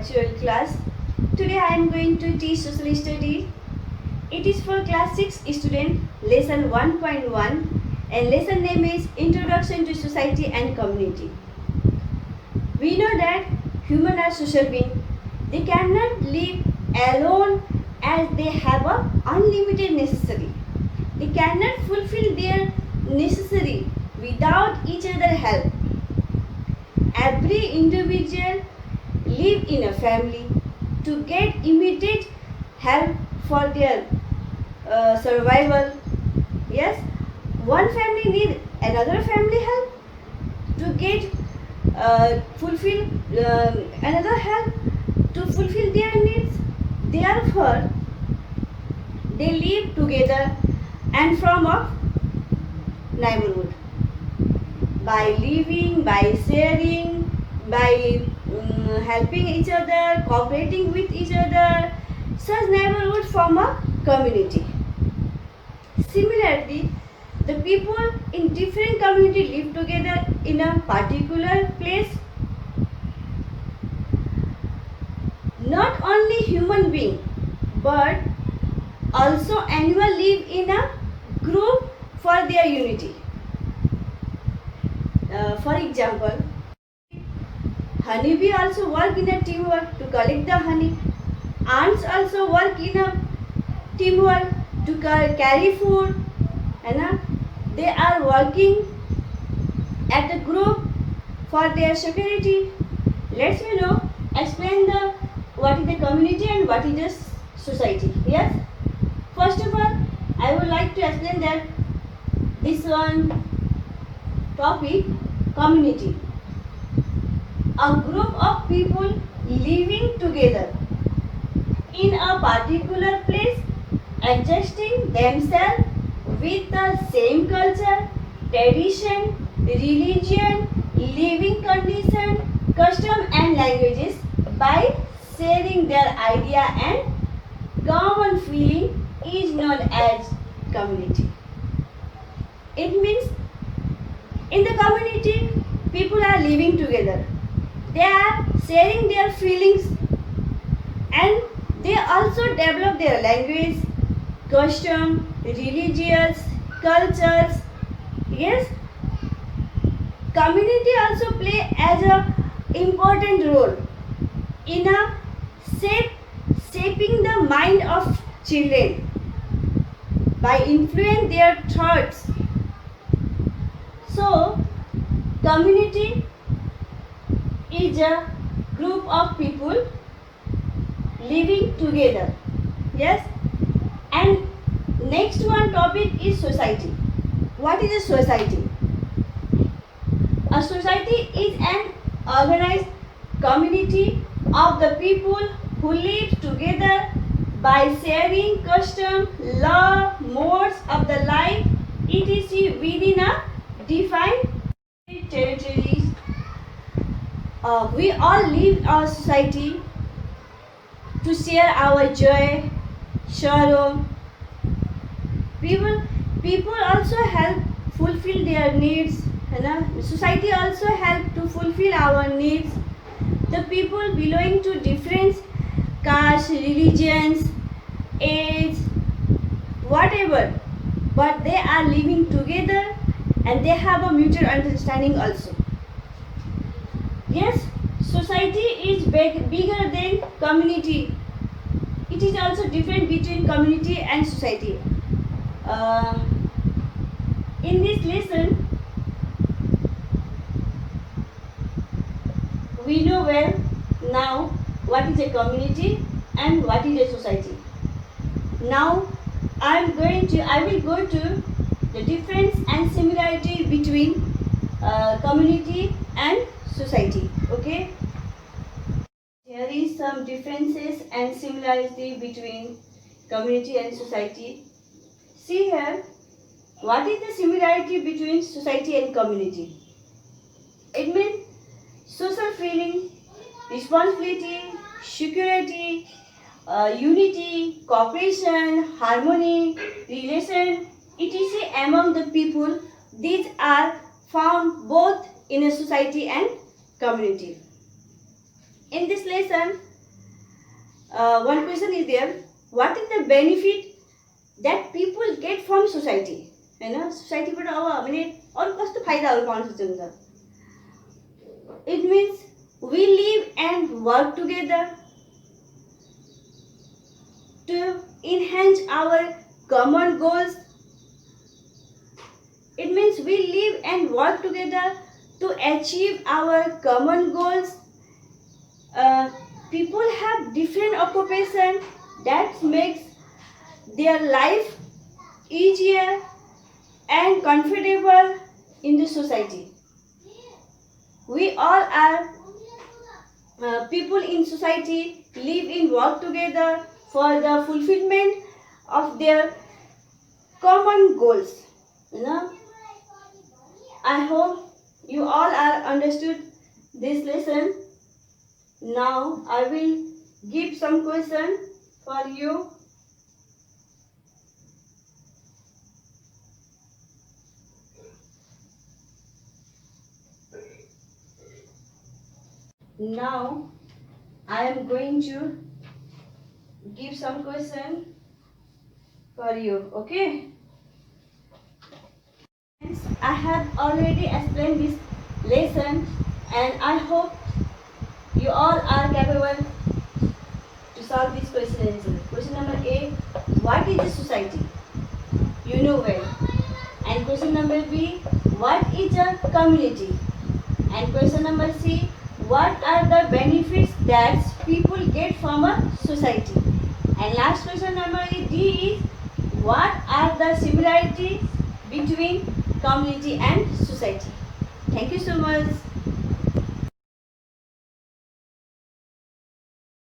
virtual class. Today I am going to teach social studies. It is for class 6 student, lesson 1.1, and lesson name is Introduction to Society and Community. We know that humans are social beings. They cannot live alone as they have a unlimited necessity. They cannot fulfill their necessary without each other help. Every individual live in a family to get immediate help for their survival. Yes, one family need another family help to get fulfill another help to fulfill their needs. Therefore, they live together and from a neighborhood. By living, by sharing, by helping each other, cooperating with each other, such neighborhood form a community. Similarly, the people in different community live together in a particular place. Not only human being, but also animal live in a group for their unity. For example, honeybee also work in a teamwork to collect the honey. Ants also work in a teamwork to carry food. And they are working at a group for their security. Let's explain the what is the community and what is the society. Yes. First of all, I would like to explain that this one topic, community. A group of people living together in a particular place, adjusting themselves with the same culture, tradition, religion, living condition, custom and languages by sharing their idea and common feeling is known as community. It means in the community, people are living together. They are sharing their feelings and they also develop their language, custom, religious, cultures. Yes, community also play as a important role in a shaping the mind of children by influencing their thoughts. So, community is a group of people living together. Yes, and next one topic is society. What is a society? A society is an organized community of the people who live together by sharing custom, law, modes of the life, etc. within a defined territories. We all live our society to share our joy, sorrow. People also help fulfill their needs. Society also help to fulfill our needs. The people belonging to different castes, religions, age, whatever, but they are living together and they have a mutual understanding also. Yes, society is bigger than community. It is also different between community and society. In this lesson, we know well now what is a community and what is a society. Now I will go to the difference and similarity between community and society. Okay. Here is some differences and similarity between community and society. See here, what is the similarity between society and community? It means social feeling, responsibility, security, unity, cooperation, harmony, relation, etc. among the people. These are found both in a society and community. In this lesson, one question is there. What is the benefit that people get from society? होइन सोसाइटीबाट अब हामीले अरू कस्तो फाइदाहरू pound सक्छौँ त? It means we live and work together to enhance our common goals. It means we live and work together to achieve our common goals. People have different occupation that makes their life easier and comfortable in the society. We all are people in society live and work together for the fulfillment of their common goals. You know, I hope you all are understood this lesson. Now I will give some question for you. Now I am going to give some question for you. Okay? I have already explained this lesson and I hope you all are capable to solve this question and answer. Question number A, what is a society? You know well. And question number B, what is a community? And question number C, what are the benefits that people get from a society? And last question number D is, what are the similarities between community and society? Thank you so much.